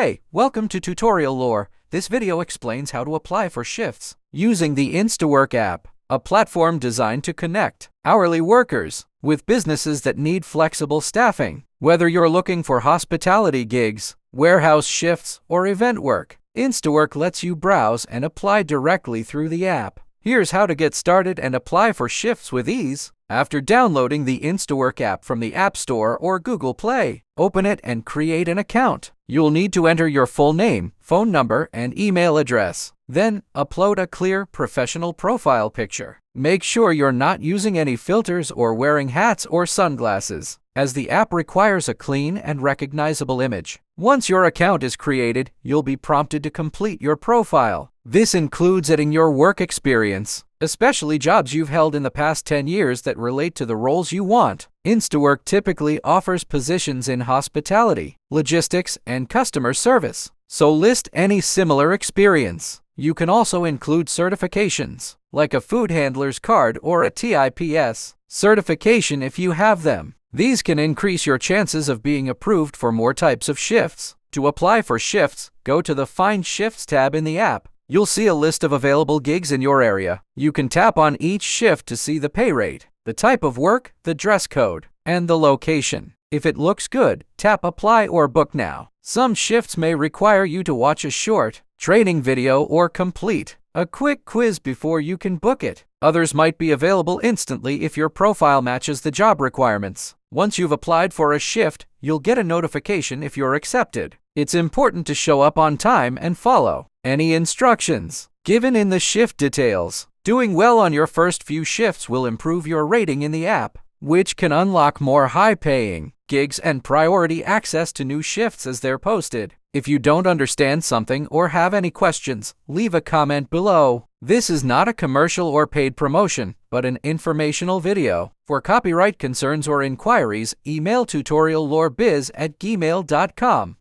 Hey, welcome to Tutorial Lore. This video explains how to apply for shifts using the Instawork app, a platform designed to connect hourly workers with businesses that need flexible staffing. Whether you're looking for hospitality gigs, warehouse shifts, or event work, Instawork lets you browse and apply directly through the app. Here's how to get started and apply for shifts with ease. After downloading the Instawork app from the App Store or Google Play, open it and create an account. You'll need to enter your full name, phone number, and email address. Then, upload a clear, professional profile picture. Make sure you're not using any filters or wearing hats or sunglasses, as the app requires a clean and recognizable image. Once your account is created, you'll be prompted to complete your profile. This includes adding your work experience, especially jobs you've held in the past 10 years that relate to the roles you want. Instawork typically offers positions in hospitality, logistics, and customer service, so list any similar experience. You can also include certifications, like a food handler's card or a TIPS certification if you have them. These can increase your chances of being approved for more types of shifts. To apply for shifts, go to the Find Shifts tab in the app. You'll see a list of available gigs in your area. You can tap on each shift to see the pay rate, the type of work, the dress code, and the location. If it looks good, tap Apply or Book Now. Some shifts may require you to watch a short training video or complete a quick quiz before you can book it. Others might be available instantly if your profile matches the job requirements. Once you've applied for a shift, you'll get a notification if you're accepted. It's important to show up on time and follow any instructions given in the shift details. Doing well on your first few shifts will improve your rating in the app, which can unlock more high-paying gigs and priority access to new shifts as they're posted. If you don't understand something or have any questions, leave a comment below. This is not a commercial or paid promotion, but an informational video. For copyright concerns or inquiries, email tutoriallorebiz@gmail.com.